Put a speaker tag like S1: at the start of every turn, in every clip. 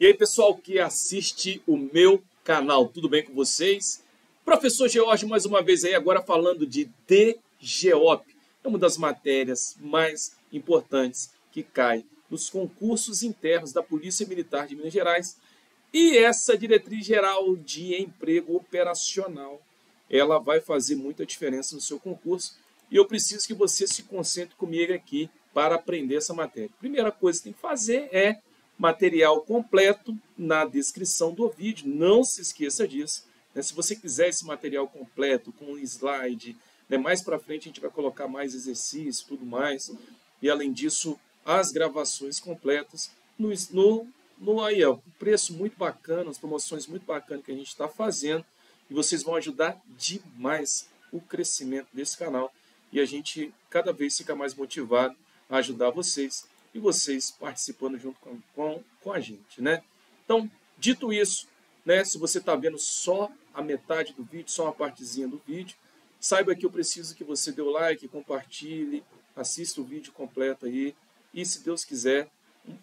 S1: E aí, pessoal que assiste o meu canal, tudo bem com vocês? Professor George, mais uma vez aí, agora falando de DGOP. É uma das matérias mais importantes que cai nos concursos internos da Polícia Militar de Minas Gerais. E essa diretriz geral de emprego operacional, ela vai fazer muita diferença no seu concurso. E eu preciso que você se concentre comigo aqui para aprender essa matéria. Primeira coisa que tem que fazer é material completo na descrição do vídeo. Não se esqueça disso. Se você quiser esse material completo, com um slide, mais para frente a gente vai colocar mais exercícios e tudo mais. E além disso, as gravações completas aí, ó, preço muito bacana, as promoções muito bacanas que a gente está fazendo. E vocês vão ajudar demais o crescimento desse canal. E a gente cada vez fica mais motivado a ajudar vocês e vocês participando junto com a gente, né? Então, dito isso, se você está vendo só a metade do vídeo, só uma partezinha do vídeo, saiba que eu preciso que você dê o like, compartilhe, assista o vídeo completo aí e, se Deus quiser,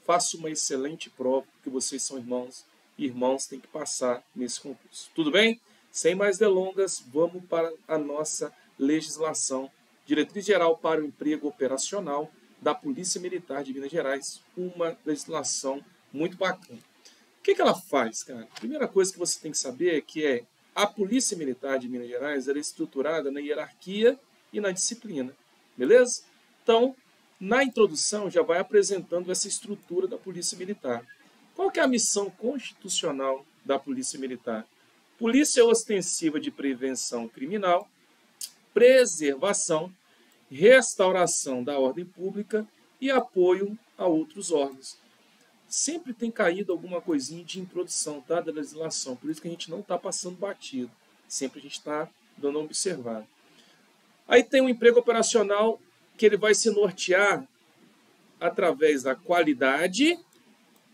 S1: faça uma excelente prova, porque vocês são irmãos e irmãos têm que passar nesse concurso. Tudo bem? Sem mais delongas, vamos para a nossa legislação. Diretriz Geral para o Emprego Operacional da Polícia Militar de Minas Gerais, uma legislação muito bacana. O que ela faz, cara? A primeira coisa que você tem que saber é que a Polícia Militar de Minas Gerais é estruturada na hierarquia e na disciplina, beleza? Então, na introdução já vai apresentando essa estrutura da Polícia Militar. Qual que é a missão constitucional da Polícia Militar? Polícia ostensiva de prevenção criminal, preservação, restauração da ordem pública e apoio a outros órgãos. Sempre tem caído alguma coisinha de introdução, tá, da legislação, por isso que a gente não está passando batido. Sempre a gente está dando uma observada. Aí tem o emprego operacional, que ele vai se nortear através da qualidade,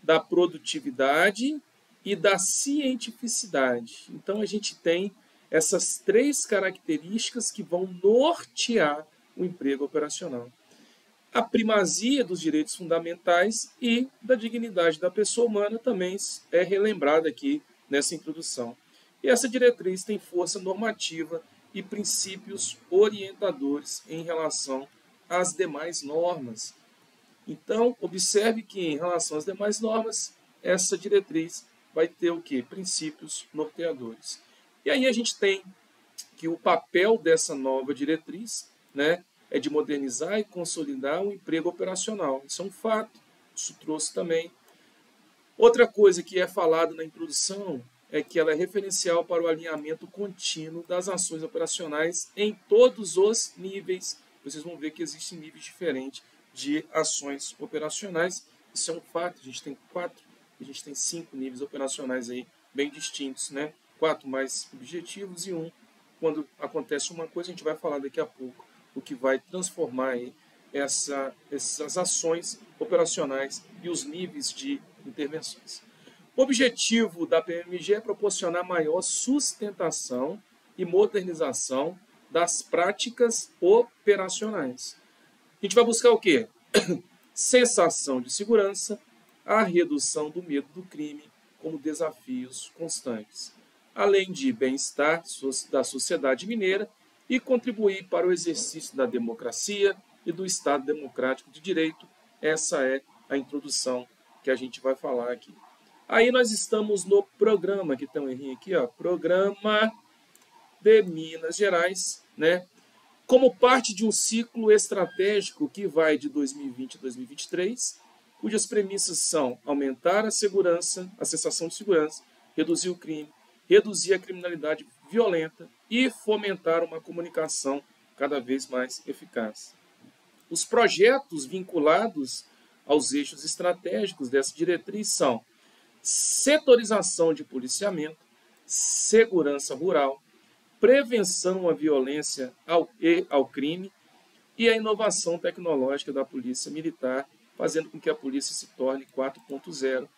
S1: da produtividade e da cientificidade. Então a gente tem essas três características que vão nortear o emprego operacional. A primazia dos direitos fundamentais e da dignidade da pessoa humana também é relembrada aqui nessa introdução. E essa diretriz tem força normativa e princípios orientadores em relação às demais normas. Então, observe que em relação às demais normas, essa diretriz vai ter o quê? Princípios norteadores. E aí a gente tem que o papel dessa nova diretriz, é de modernizar e consolidar o emprego operacional. Isso é um fato, isso trouxe também. Outra coisa que é falada na introdução é que ela é referencial para o alinhamento contínuo das ações operacionais em todos os níveis. Vocês vão ver que existem níveis diferentes de ações operacionais. Isso é um fato, a gente tem 5 níveis operacionais aí bem distintos, 4 mais objetivos e 1 quando acontece uma coisa, a gente vai falar daqui a pouco, o que vai transformar aí essas ações operacionais e os níveis de intervenções. O objetivo da PMG é proporcionar maior sustentação e modernização das práticas operacionais. A gente vai buscar o quê? Sensação de segurança, a redução do medo do crime como desafios constantes, além de bem-estar da sociedade mineira e contribuir para o exercício da democracia e do Estado democrático de direito. Essa é a introdução que a gente vai falar aqui. Aí nós estamos no programa, que tem um errinho aqui, ó, Programa de Minas Gerais, como parte de um ciclo estratégico que vai de 2020 a 2023, cujas premissas são aumentar a segurança, a sensação de segurança, reduzir o crime, reduzir a criminalidade violenta e fomentar uma comunicação cada vez mais eficaz. Os projetos vinculados aos eixos estratégicos dessa diretriz são setorização de policiamento, segurança rural, prevenção à violência ao crime e a inovação tecnológica da Polícia Militar, fazendo com que a polícia se torne 4.0. O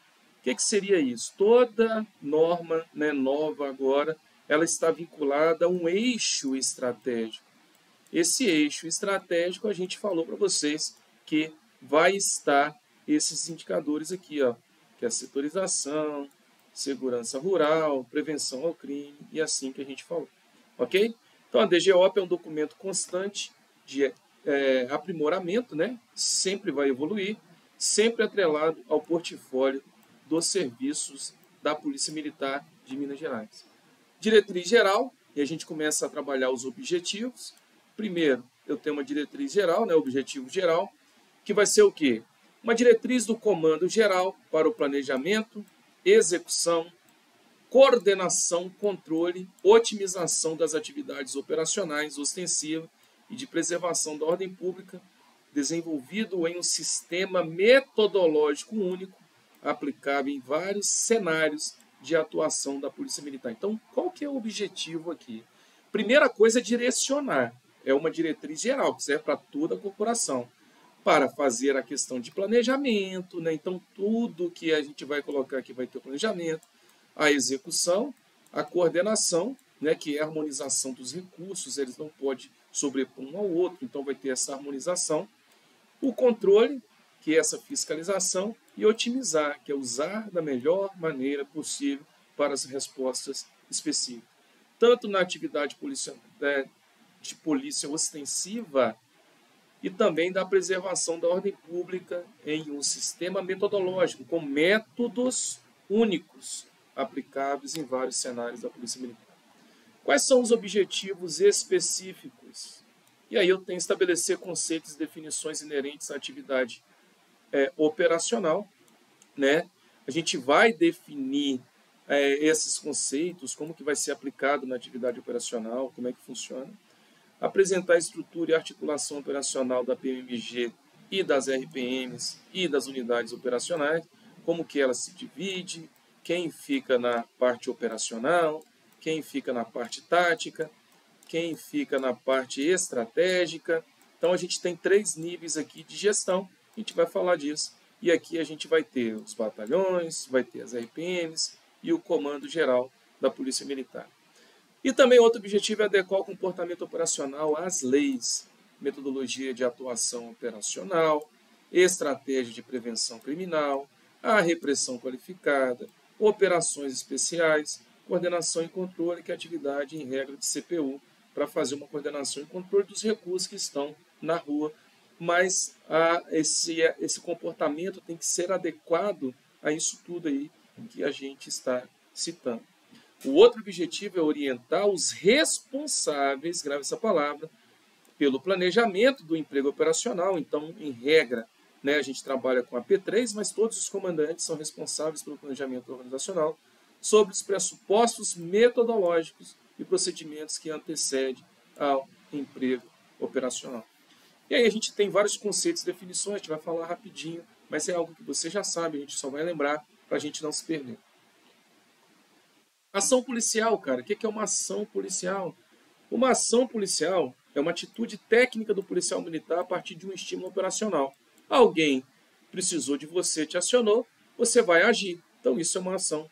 S1: que seria isso? Toda norma nova agora, ela está vinculada a um eixo estratégico. Esse eixo estratégico, a gente falou para vocês que vai estar esses indicadores aqui, ó. que é a setorização, segurança rural, prevenção ao crime e assim que a gente falou. Ok? Então, a DGOP é um documento constante de aprimoramento, né? Sempre vai evoluir, sempre atrelado ao portfólio dos serviços da Polícia Militar de Minas Gerais. Diretriz geral, e a gente começa a trabalhar os objetivos. Primeiro, eu tenho uma diretriz geral, né? Objetivo geral, que vai ser o quê? Uma diretriz do comando geral para o planejamento, execução, coordenação, controle, otimização das atividades operacionais ostensivas e de preservação da ordem pública, desenvolvido em um sistema metodológico único, aplicável em vários cenários de atuação da Polícia Militar. Então, qual que é o objetivo aqui? Primeira coisa é direcionar. É uma diretriz geral, que serve para toda a corporação, para fazer a questão de planejamento, né? Então, tudo que a gente vai colocar aqui vai ter o planejamento, a execução, a coordenação, né, que é a harmonização dos recursos, eles não podem sobrepor um ao outro, então vai ter essa harmonização. O controle, que é essa fiscalização, e otimizar, que é usar da melhor maneira possível para as respostas específicas. Tanto na atividade de polícia ostensiva e também da preservação da ordem pública em um sistema metodológico, com métodos únicos, aplicáveis em vários cenários da Polícia Militar. Quais são os objetivos específicos? E aí eu tenho que estabelecer conceitos e definições inerentes à atividade operacional, né? A gente vai definir esses conceitos, como que vai ser aplicado na atividade operacional, como é que funciona. Apresentar a estrutura e articulação operacional da PMMG e das RPMs e das unidades operacionais, como que ela se divide, quem fica na parte operacional, quem fica na parte tática, quem fica na parte estratégica. Então, a gente tem 3 níveis aqui de gestão, a gente vai falar disso. E aqui a gente vai ter os batalhões, vai ter as RPMs e o Comando Geral da Polícia Militar. E também outro objetivo é adequar o comportamento operacional às leis, metodologia de atuação operacional, estratégia de prevenção criminal, a repressão qualificada, operações especiais, coordenação e controle, que é atividade em regra de CPU, para fazer uma coordenação e controle dos recursos que estão na rua. Mas esse comportamento tem que ser adequado a isso tudo aí que a gente está citando. O outro objetivo é orientar os responsáveis, grave essa palavra, pelo planejamento do emprego operacional. Então, em regra, né, a gente trabalha com a P3, mas todos os comandantes são responsáveis pelo planejamento organizacional sobre os pressupostos metodológicos e procedimentos que antecedem ao emprego operacional. E aí a gente tem vários conceitos e definições, a gente vai falar rapidinho, mas é algo que você já sabe, a gente só vai lembrar para a gente não se perder. Ação policial, cara. O que é uma ação policial? Uma ação policial é uma atitude técnica do policial militar a partir de um estímulo operacional. Alguém precisou de você, te acionou, você vai agir. Então isso é uma ação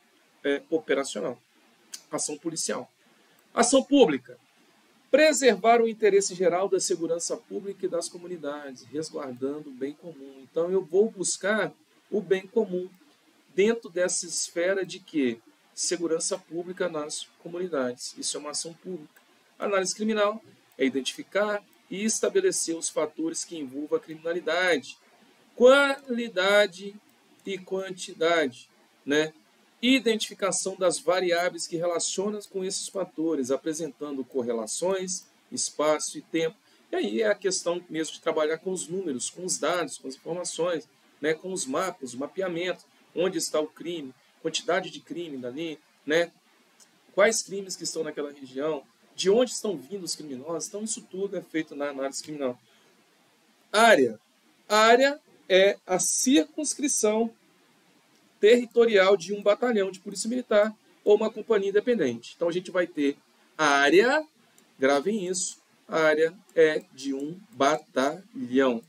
S1: operacional. Ação policial. Ação pública. Preservar o interesse geral da segurança pública e das comunidades, resguardando o bem comum. Então eu vou buscar o bem comum dentro dessa esfera de quê? Segurança pública nas comunidades. Isso é uma ação pública. Análise criminal é identificar e estabelecer os fatores que envolvam a criminalidade. Qualidade e quantidade, né? Identificação das variáveis que relacionam com esses fatores, apresentando correlações, espaço e tempo. E aí é a questão mesmo de trabalhar com os números, com os dados, com as informações, né? Com os mapas, o mapeamento, onde está o crime, quantidade de crime dali, né? Quais crimes que estão naquela região, de onde estão vindo os criminosos. Então, isso tudo é feito na análise criminal. Área. Área é a circunscrição territorial de um batalhão de polícia militar ou uma companhia independente. Então, a gente vai ter área, gravem isso, a área é de um batalhão,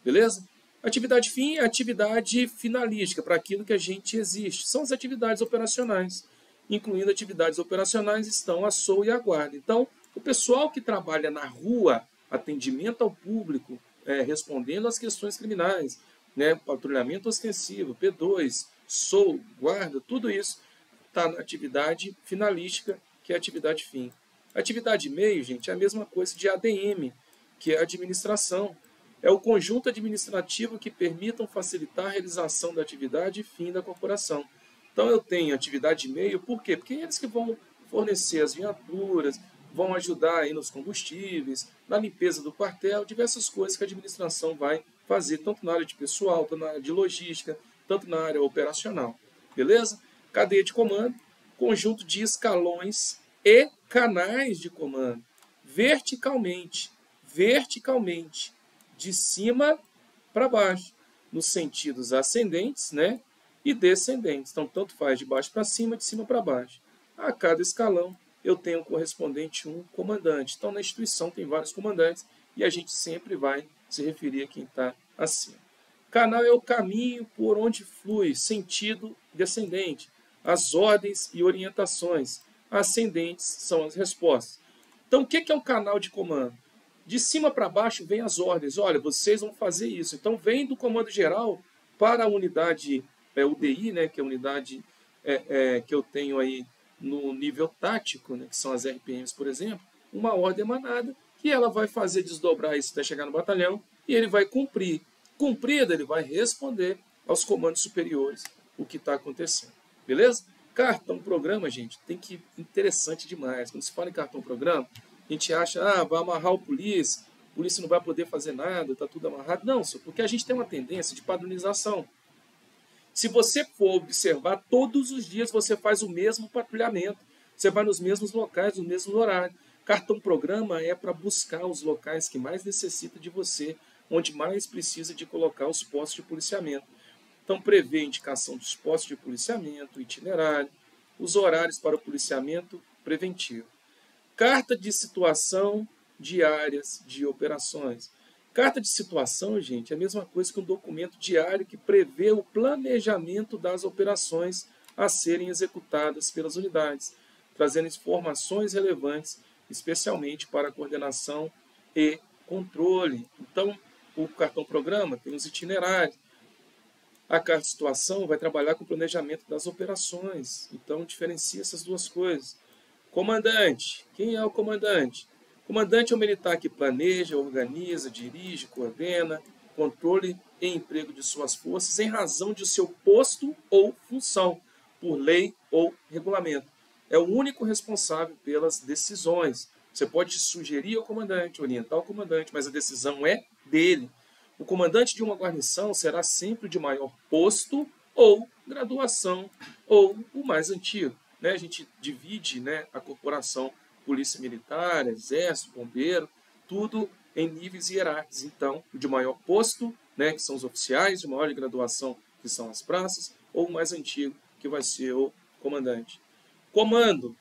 S1: beleza? Atividade fim é atividade finalística, para aquilo que a gente existe. São as atividades operacionais. Incluindo atividades operacionais estão a SOU e a guarda. Então, o pessoal que trabalha na rua, atendimento ao público, respondendo às questões criminais, né? Patrulhamento ostensivo, P2, SOU, guarda, tudo isso está na atividade finalística, que é a atividade fim. Atividade meio, gente, é a mesma coisa de ADM, que é a administração. É o conjunto administrativo que permitam facilitar a realização da atividade fim da corporação. Então eu tenho atividade meio, por quê? Porque eles que vão fornecer as viaturas, vão ajudar aí nos combustíveis, na limpeza do quartel, diversas coisas que a administração vai fazer, tanto na área de pessoal, tanto na área de logística, tanto na área operacional. Beleza? Cadeia de comando, conjunto de escalões e canais de comando, verticalmente, de cima para baixo, nos sentidos ascendentes, né, e descendentes. Então, tanto faz de baixo para cima, de cima para baixo. A cada escalão, eu tenho correspondente um comandante. Então, na instituição tem vários comandantes e a gente sempre vai se referir a quem está acima. Canal é o caminho por onde flui, sentido descendente. As ordens e orientações ascendentes são as respostas. Então, o que é um canal de comando? De cima para baixo vem as ordens. Olha, vocês vão fazer isso. Então, vem do comando geral para a unidade UDI, né, que é a unidade que eu tenho aí no nível tático, né, que são as RPMs, por exemplo, uma ordem emanada, que ela vai fazer desdobrar isso até chegar no batalhão, e ele vai cumprir. Cumprida, ele vai responder aos comandos superiores o que está acontecendo. Beleza? Cartão-programa, gente, interessante demais. Quando se fala em cartão-programa, a gente acha, vai amarrar o polícia não vai poder fazer nada, está tudo amarrado. Não, porque a gente tem uma tendência de padronização. Se você for observar, todos os dias você faz o mesmo patrulhamento. Você vai nos mesmos locais, nos mesmos horários. Cartão-programa é para buscar os locais que mais necessita de você, onde mais precisa de colocar os postos de policiamento. Então, prevê a indicação dos postos de policiamento, itinerário, os horários para o policiamento preventivo. Carta de situação de áreas de operações. Carta de situação, gente, é a mesma coisa que um documento diário que prevê o planejamento das operações a serem executadas pelas unidades, trazendo informações relevantes, especialmente para a coordenação e controle. Então, o cartão-programa tem os itinerários. A carta de situação vai trabalhar com o planejamento das operações. Então, diferencia essas duas coisas. Comandante. Quem é o comandante? O comandante é o militar que planeja, organiza, dirige, coordena, controle e emprego de suas forças em razão de seu posto ou função, por lei ou regulamento. É o único responsável pelas decisões. Você pode sugerir ao comandante, orientar o comandante, mas a decisão é dele. O comandante de uma guarnição será sempre de maior posto ou graduação, ou o mais antigo. Né? A gente divide, né, a corporação polícia militar, exército, bombeiro, tudo em níveis hierárquicos. Então, o de maior posto, né, que são os oficiais, de maior graduação, que são as praças, ou o mais antigo, que vai ser o comandante. Comando.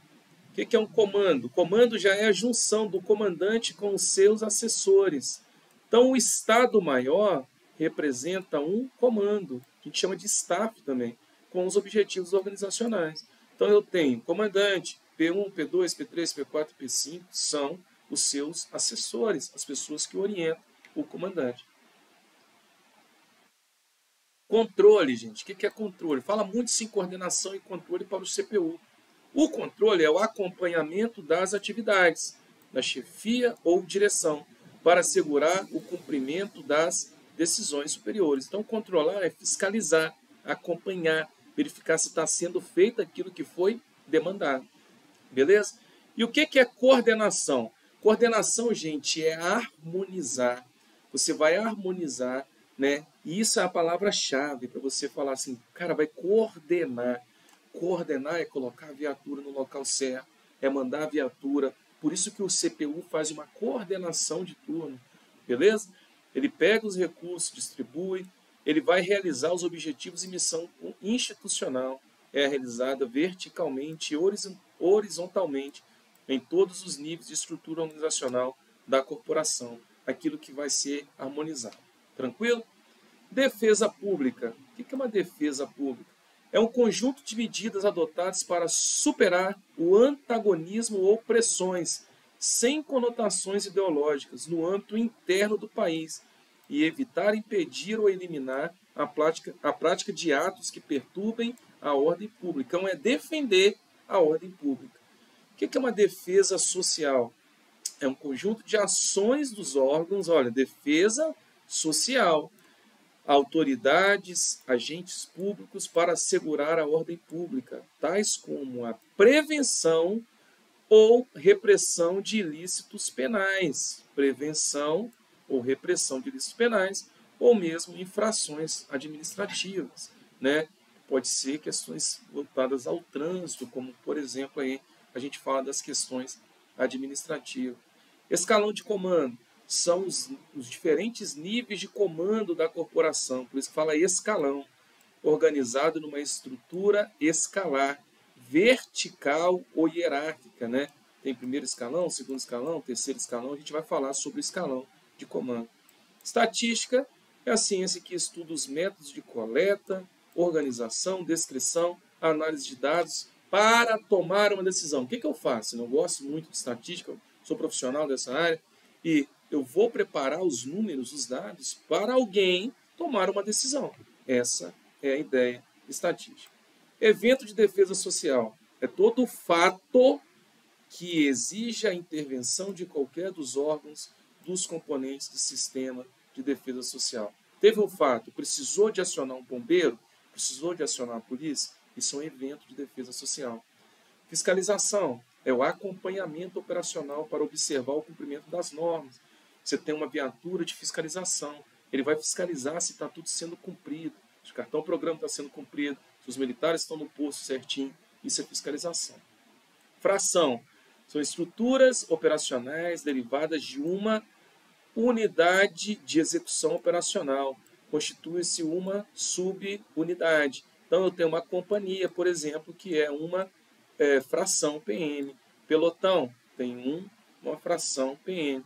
S1: O que é um comando? Comando já é a junção do comandante com os seus assessores. Então, o Estado-Maior representa um comando, que a gente chama de staff também, com os objetivos organizacionais. Então, eu tenho comandante, P1, P2, P3, P4, P5, são os seus assessores, as pessoas que orientam o comandante. Controle, gente. O que é controle? Fala muito sim coordenação e controle para o CPU. O controle é o acompanhamento das atividades, da chefia ou direção, para assegurar o cumprimento das decisões superiores. Então, controlar é fiscalizar, acompanhar, verificar se está sendo feito aquilo que foi demandado. Beleza? E o que é coordenação? Coordenação, gente, é harmonizar. Você vai harmonizar, né? E isso é a palavra-chave para você falar assim, cara, vai coordenar. Coordenar é colocar a viatura no local certo, é mandar a viatura. Por isso que o CPU faz uma coordenação de turno, beleza? Ele pega os recursos, distribui, ele vai realizar os objetivos e missão institucional. É realizada verticalmente e horizontalmente em todos os níveis de estrutura organizacional da corporação, aquilo que vai ser harmonizado. Tranquilo? Defesa pública. O que é uma defesa pública? É um conjunto de medidas adotadas para superar o antagonismo ou pressões sem conotações ideológicas no âmbito interno do país e evitar, impedir ou eliminar a prática de atos que perturbem a ordem pública. Então, é defender a ordem pública. O que é uma defesa social? É um conjunto de ações dos órgãos, olha, defesa social, autoridades, agentes públicos para assegurar a ordem pública, tais como a prevenção ou repressão de ilícitos penais, prevenção ou repressão de ilícitos penais, ou mesmo infrações administrativas, né? Pode ser questões voltadas ao trânsito, como, por exemplo, aí a gente fala das questões administrativas. Escalão de comando são os diferentes níveis de comando da corporação, por isso que fala escalão, organizado numa estrutura escalar, vertical ou hierárquica, né? Tem primeiro escalão, segundo escalão, terceiro escalão, a gente vai falar sobre o escalão de comando. Estatística é a ciência que estuda os métodos de coleta, organização, descrição, análise de dados para tomar uma decisão. O que eu faço? Eu não gosto muito de estatística, eu sou profissional dessa área e eu vou preparar os números, os dados, para alguém tomar uma decisão. Essa é a ideia estatística. Evento de defesa social é todo fato que exige a intervenção de qualquer dos órgãos dos componentes do sistema de defesa social. Teve um fato, precisou de acionar um bombeiro, precisou de acionar a polícia, isso é um evento de defesa social. Fiscalização é o acompanhamento operacional para observar o cumprimento das normas. Você tem uma viatura de fiscalização, ele vai fiscalizar se está tudo sendo cumprido, se o cartão-programa está sendo cumprido, se os militares estão no posto certinho, isso é fiscalização. Fração são estruturas operacionais derivadas de uma unidade de execução operacional. Constitui-se uma subunidade. Então, eu tenho uma companhia, por exemplo, que é uma fração PM. Pelotão tem uma fração PM.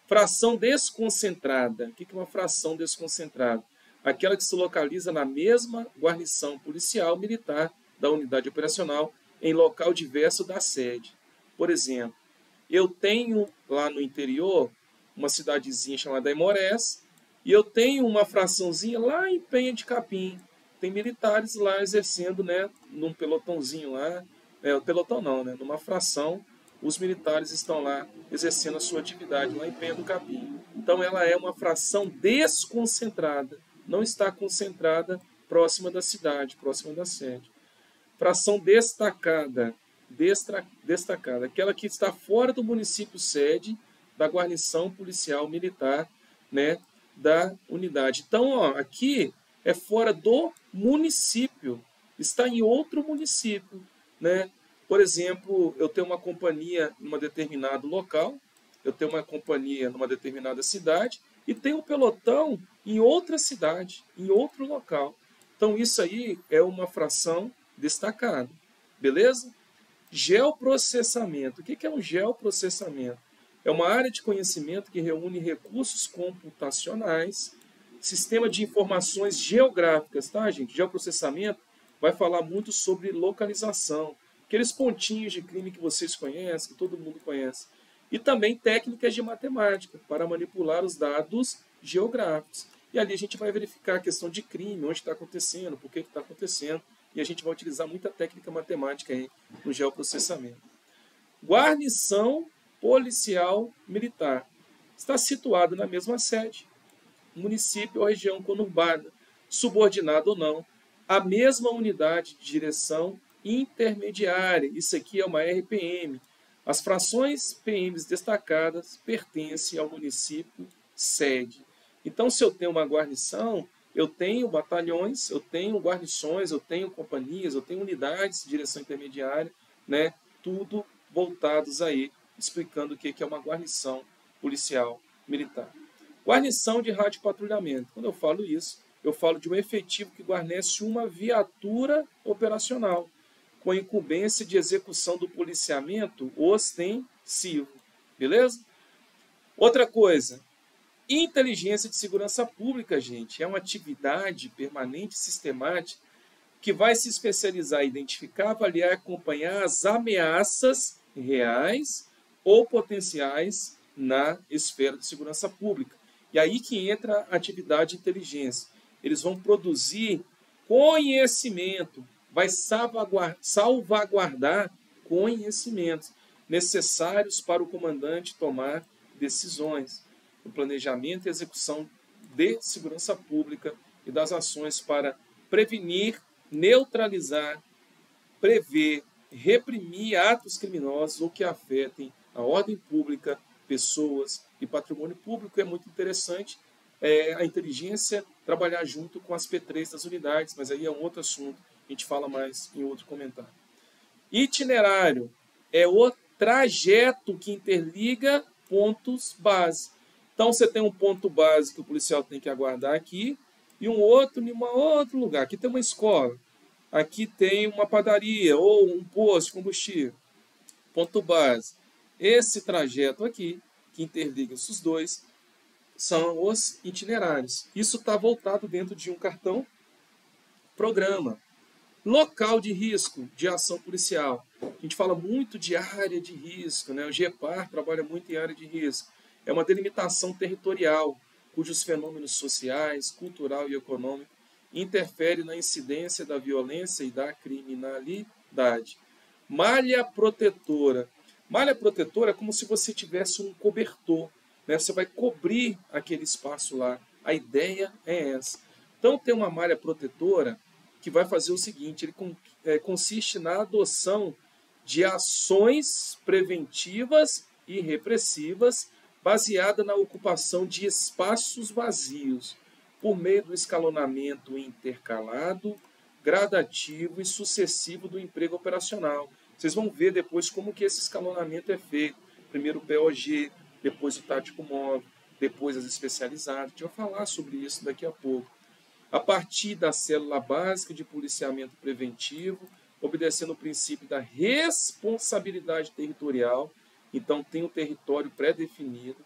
S1: Fração desconcentrada. O que é uma fração desconcentrada? Aquela que se localiza na mesma guarnição policial militar da unidade operacional em local diverso da sede. Por exemplo, eu tenho lá no interior uma cidadezinha chamada Aimorés e eu tenho uma fraçãozinha lá em Penha de Capim. Tem militares lá exercendo, né, num pelotãozinho lá, pelotão não, né, numa fração, os militares estão lá exercendo a sua atividade lá em Penha do Capim. Então ela é uma fração desconcentrada, não está concentrada próxima da cidade, próxima da sede. Fração destacada, destacada, aquela que está fora do município sede da guarnição policial militar, né, da unidade. Então, ó, aqui é fora do município, está em outro município, né? Por exemplo, eu tenho uma companhia em um determinado local, eu tenho uma companhia numa determinada cidade e tenho um pelotão em outra cidade, em outro local. Então, isso aí é uma fração destacada, beleza? Geoprocessamento. O que é um geoprocessamento? É uma área de conhecimento que reúne recursos computacionais, sistema de informações geográficas, tá, gente? Geoprocessamento vai falar muito sobre localização, aqueles pontinhos de crime que vocês conhecem, que todo mundo conhece. E também técnicas de matemática para manipular os dados geográficos. E ali a gente vai verificar a questão de crime, onde está acontecendo, por que está acontecendo, e a gente vai utilizar muita técnica matemática aí no geoprocessamento. Guarnição policial militar. Está situado na mesma sede, município ou região conurbada, subordinado ou não, a mesma unidade de direção intermediária. Isso aqui é uma RPM. As frações PMs destacadas pertencem ao município sede. Então, se eu tenho uma guarnição, eu tenho batalhões, eu tenho guarnições, eu tenho companhias, eu tenho unidades de direção intermediária, né? Tudo voltados aí, explicando o que é uma guarnição policial militar. Guarnição de radiopatrulhamento. Quando eu falo isso, eu falo de um efetivo que guarnece uma viatura operacional, com a incumbência de execução do policiamento ostensivo. Beleza? Outra coisa, inteligência de segurança pública, gente, é uma atividade permanente e sistemática que vai se especializar em identificar, avaliar e acompanhar as ameaças reais ou potenciais na esfera de segurança pública. E aí que entra a atividade de inteligência. eles vão produzir conhecimento, vai salvaguardar conhecimentos necessários para o comandante tomar decisões, o planejamento e execução de segurança pública e das ações para prevenir, neutralizar, prever, reprimir atos criminosos ou que afetem a ordem pública, pessoas e patrimônio público. É muito interessante a inteligência trabalhar junto com as P3 das unidades, mas aí é um outro assunto, a gente fala mais em outro comentário. Itinerário é o trajeto que interliga pontos base. Então você tem um ponto base que o policial tem que aguardar aqui e um outro em um outro lugar. Aqui tem uma escola, aqui tem uma padaria ou um posto de combustível. Ponto base. Esse trajeto aqui, que interliga esses dois, são os itinerários. Isso está voltado dentro de um cartão programa. Local de risco de ação policial. A gente fala muito de área de risco, né? O GEPAR trabalha muito em área de risco. É uma delimitação territorial, cujos fenômenos sociais, cultural e econômico interferem na incidência da violência e da criminalidade. Malha protetora. Malha protetora é como se você tivesse um cobertor, né? Você vai cobrir aquele espaço lá. A ideia é essa. Então, tem uma malha protetora que vai fazer o seguinte, ele consiste na adoção de ações preventivas e repressivas baseada na ocupação de espaços vazios por meio do escalonamento intercalado, gradativo e sucessivo do emprego operacional. Vocês vão ver depois como que esse escalonamento é feito. Primeiro o POG, depois o tático móvel, depois as especializadas. A gente vai falar sobre isso daqui a pouco. A partir da célula básica de policiamento preventivo, obedecendo o princípio da responsabilidade territorial, então tem o território pré-definido,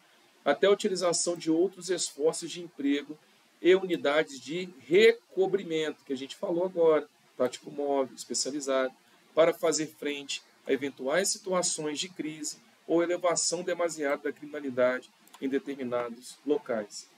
S1: até a utilização de outros esforços de emprego e unidades de recobrimento, que a gente falou agora, tático móvel, especializado, para fazer frente a eventuais situações de crise ou elevação demasiada da criminalidade em determinados locais.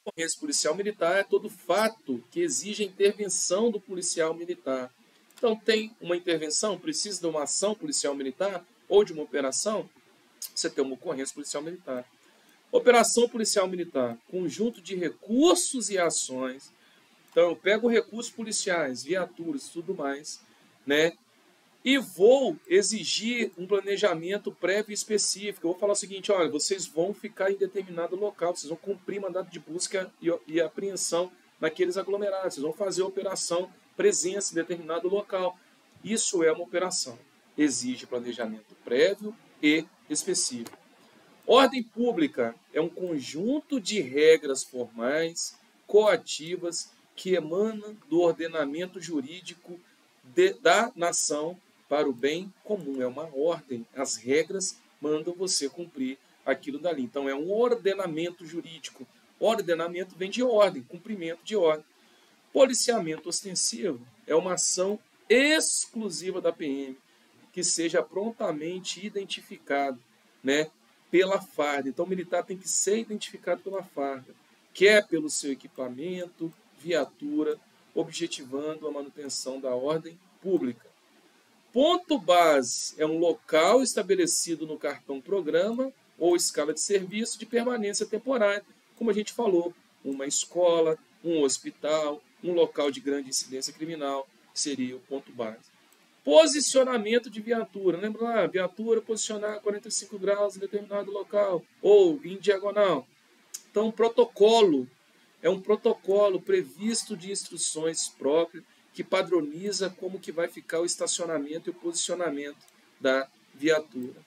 S1: A ocorrência policial militar é todo fato que exige a intervenção do policial militar. Então, tem uma intervenção, precisa de uma ação policial militar ou de uma operação, você tem uma ocorrência policial militar. Operação policial militar, conjunto de recursos e ações. Então, eu pego recursos policiais, viaturas e tudo mais, né? E vou exigir um planejamento prévio e específico. Eu vou falar o seguinte, olha, vocês vão ficar em determinado local, vocês vão cumprir mandato de busca e apreensão naqueles aglomerados, vocês vão fazer operação presença em determinado local. Isso é uma operação. Exige planejamento prévio e específico. Ordem pública é um conjunto de regras formais, coativas, que emanam do ordenamento jurídico da nação para o bem comum. É uma ordem. As regras mandam você cumprir aquilo dali. Então, é um ordenamento jurídico. Ordenamento vem de ordem, cumprimento de ordem. Policiamento ostensivo é uma ação exclusiva da PM, que seja prontamente identificado, né, pela farda. Então, o militar tem que ser identificado pela farda, quer pelo seu equipamento, viatura, objetivando a manutenção da ordem pública. Ponto base é um local estabelecido no cartão programa ou escala de serviço de permanência temporária, como a gente falou, uma escola, um hospital, um local de grande incidência criminal, seria o ponto base. Posicionamento de viatura. Lembra lá? Viatura posicionar a 45 graus em determinado local, ou em diagonal. Então, protocolo é um protocolo previsto de instruções próprias que padroniza como que vai ficar o estacionamento e o posicionamento da viatura.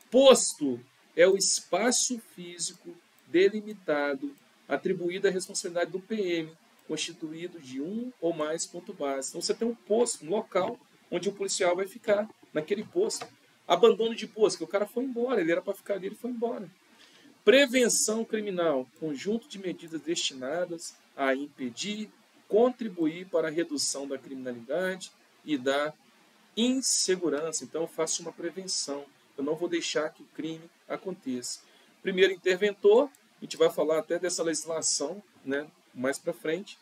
S1: Posto é o espaço físico delimitado, atribuído à responsabilidade do PM, constituído de um ou mais pontos base. Então você tem um posto, um local onde o policial vai ficar naquele posto. Abandono de posto, que o cara foi embora, ele era para ficar ali, ele foi embora. Prevenção criminal, conjunto de medidas destinadas a impedir, contribuir para a redução da criminalidade e da insegurança. Então eu faço uma prevenção, eu não vou deixar que o crime aconteça. Primeiro interventor, A gente vai falar até dessa legislação, né, mais para frente.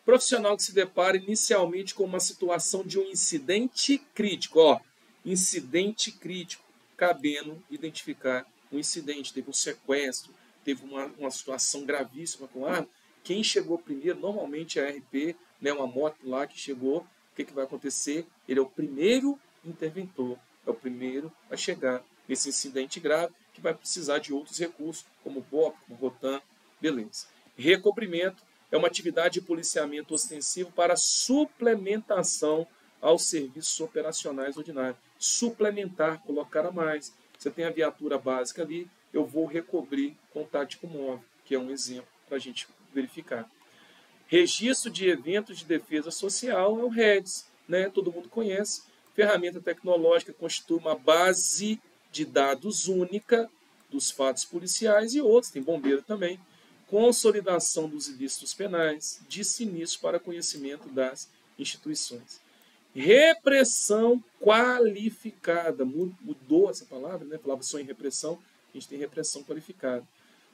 S1: Profissional que se depara inicialmente com uma situação de um incidente crítico. Ó, incidente crítico, cabendo identificar um incidente. Teve um sequestro, teve uma situação gravíssima com arma. Quem chegou primeiro, normalmente é a RP, né, uma moto lá que chegou. O que vai acontecer? Ele é o primeiro interventor, é o primeiro a chegar nesse incidente grave, que vai precisar de outros recursos, como o BOP, como o ROTAN, beleza. Recobrimento é uma atividade de policiamento ostensivo para suplementação aos serviços operacionais ordinários. Suplementar, colocar a mais. Você tem a viatura básica ali, eu vou recobrir com tático móvel, que é um exemplo para a gente verificar. Registro de eventos de defesa social é o REDS, né? Todo mundo conhece. Ferramenta tecnológica constitui uma base de dados única dos fatos policiais e outros, tem bombeiro também. Consolidação dos ilícitos penais, de sinistro para conhecimento das instituições. Repressão qualificada, mudou essa palavra, né? Falava só em repressão, a gente tem repressão qualificada.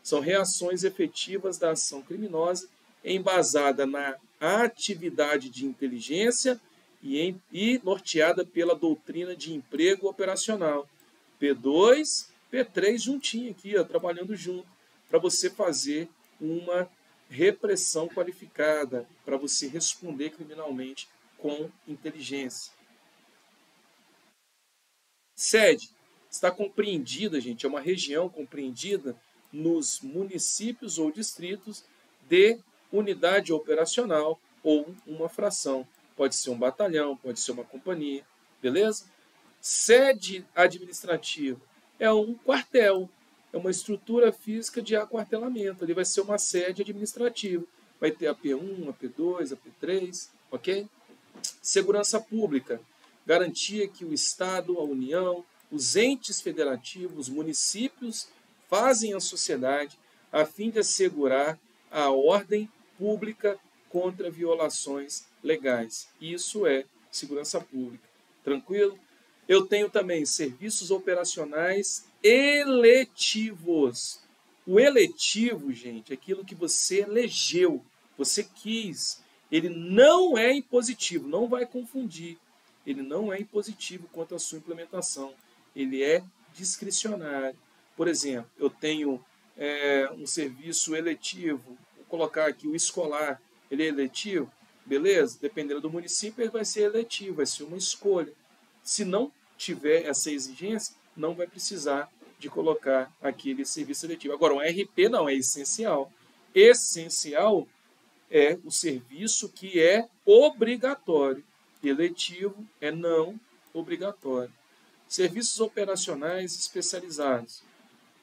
S1: São reações efetivas da ação criminosa embasada na atividade de inteligência e norteada pela doutrina de emprego operacional. P2, P3 juntinho aqui, ó, trabalhando junto, para você fazer uma repressão qualificada, para você responder criminalmente com inteligência. Sede está compreendida, gente, é uma região compreendida nos municípios ou distritos de unidade operacional ou uma fração. Pode ser um batalhão, pode ser uma companhia, beleza? Sede administrativa é um quartel, é uma estrutura física de aquartelamento. Ali vai ser uma sede administrativa. Vai ter a P1, a P2, a P3, ok? Segurança pública, garantia que o Estado, a União, os entes federativos, os municípios fazem a sociedade a fim de assegurar a ordem pública contra violações legais. Isso é segurança pública. Tranquilo? Eu tenho também serviços operacionais eletivos. O eletivo, gente, é aquilo que você elegeu, você quis. Ele não é impositivo, não vai confundir. Ele não é impositivo quanto à sua implementação. Ele é discricionário. Por exemplo, eu tenho um serviço eletivo, vou colocar aqui o escolar, ele é eletivo, beleza? Dependendo do município, ele vai ser eletivo, vai ser uma escolha. Se não tiver essa exigência, não vai precisar de colocar aquele serviço eletivo. Agora, um RP não, é essencial. Essencial é o serviço que é obrigatório. Eletivo é não obrigatório. Serviços operacionais especializados.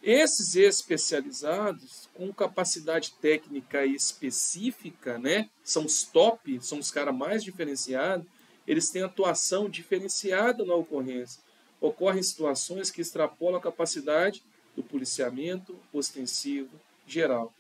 S1: Esses especializados, com capacidade técnica específica, né, são os top, são os caras mais diferenciados, eles têm atuação diferenciada na ocorrência. Ocorrem situações que extrapolam a capacidade do policiamento ostensivo geral.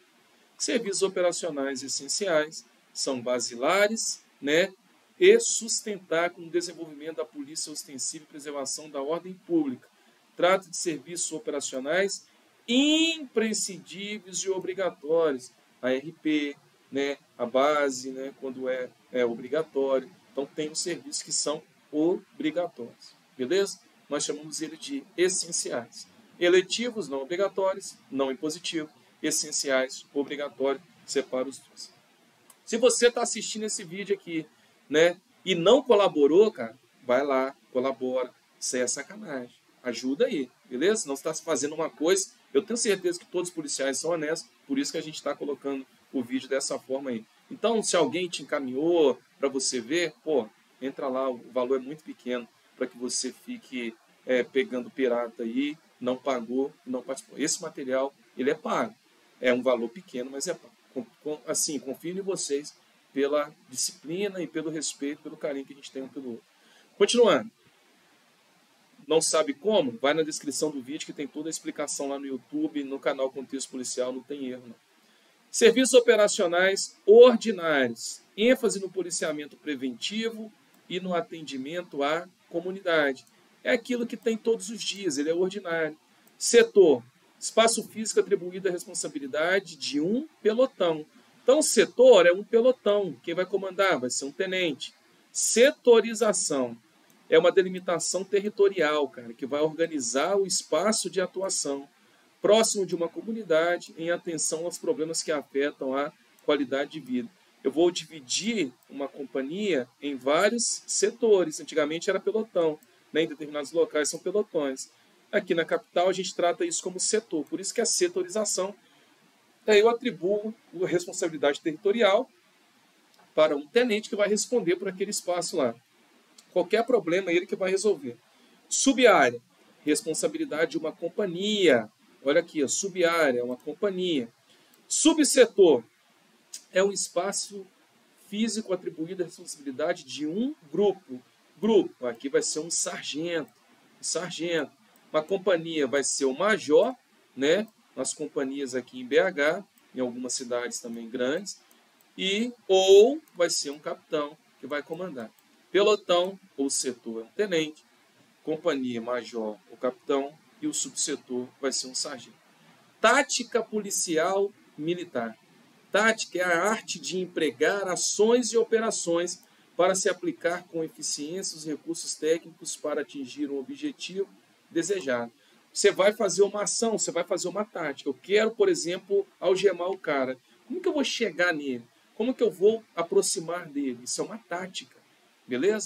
S1: Serviços operacionais essenciais são basilares, né, e sustentar com o desenvolvimento da polícia ostensiva e preservação da ordem pública. Trata de serviços operacionais imprescindíveis e obrigatórios. A RP, né, a base, né, quando é obrigatório. Então, tem os serviços que são obrigatórios. Beleza? Nós chamamos ele de essenciais. Eletivos, não obrigatórios, não impositivo. Essenciais, obrigatório, separa os dois. Se você está assistindo esse vídeo aqui, né, e não colaborou, cara, vai lá, colabora. Isso é sacanagem. Ajuda aí, beleza? Senão você está fazendo uma coisa. Eu tenho certeza que todos os policiais são honestos, por isso que a gente está colocando o vídeo dessa forma aí. Então, se alguém te encaminhou para você ver, pô, entra lá, o valor é muito pequeno para que você fique pegando pirata aí, não pagou, não participou. Esse material, ele é pago. É um valor pequeno, mas é pago. Assim, confio em vocês pela disciplina e pelo respeito, pelo carinho que a gente tem um pelo outro. Continuando. Não sabe como? Vai na descrição do vídeo que tem toda a explicação lá no YouTube, no canal Contexto Policial, não tem erro não. Serviços operacionais ordinários. ênfase no policiamento preventivo e no atendimento à comunidade. É aquilo que tem todos os dias, ele é ordinário. Setor Espaço físico atribuído à responsabilidade de um pelotão. Então, o setor é um pelotão. Quem vai comandar vai ser um tenente. Setorização é uma delimitação territorial, cara, que vai organizar o espaço de atuação próximo de uma comunidade em atenção aos problemas que afetam a qualidade de vida. Eu vou dividir uma companhia em vários setores. Antigamente era pelotão, né? Em determinados locais são pelotões. Aqui na capital a gente trata isso como setor, por isso que é a setorização. Daí eu atribuo a responsabilidade territorial para um tenente que vai responder por aquele espaço lá. Qualquer problema é ele que vai resolver. Subárea, responsabilidade de uma companhia. Olha aqui, a subárea é uma companhia. Subsetor é um espaço físico atribuído à responsabilidade de um grupo. Grupo, aqui vai ser um sargento. Uma companhia vai ser o major, né? Nas companhias aqui em BH, em algumas cidades também grandes, ou vai ser um capitão que vai comandar. Pelotão ou setor é um tenente, companhia, major ou capitão, e o subsetor vai ser um sargento. Tática policial militar. Tática é a arte de empregar ações e operações para se aplicar com eficiência os recursos técnicos para atingir um objetivo desejado. Você vai fazer uma ação, você vai fazer uma tática. Eu quero, por exemplo, algemar o cara. Como que eu vou chegar nele? Como que eu vou aproximar dele? Isso é uma tática, beleza?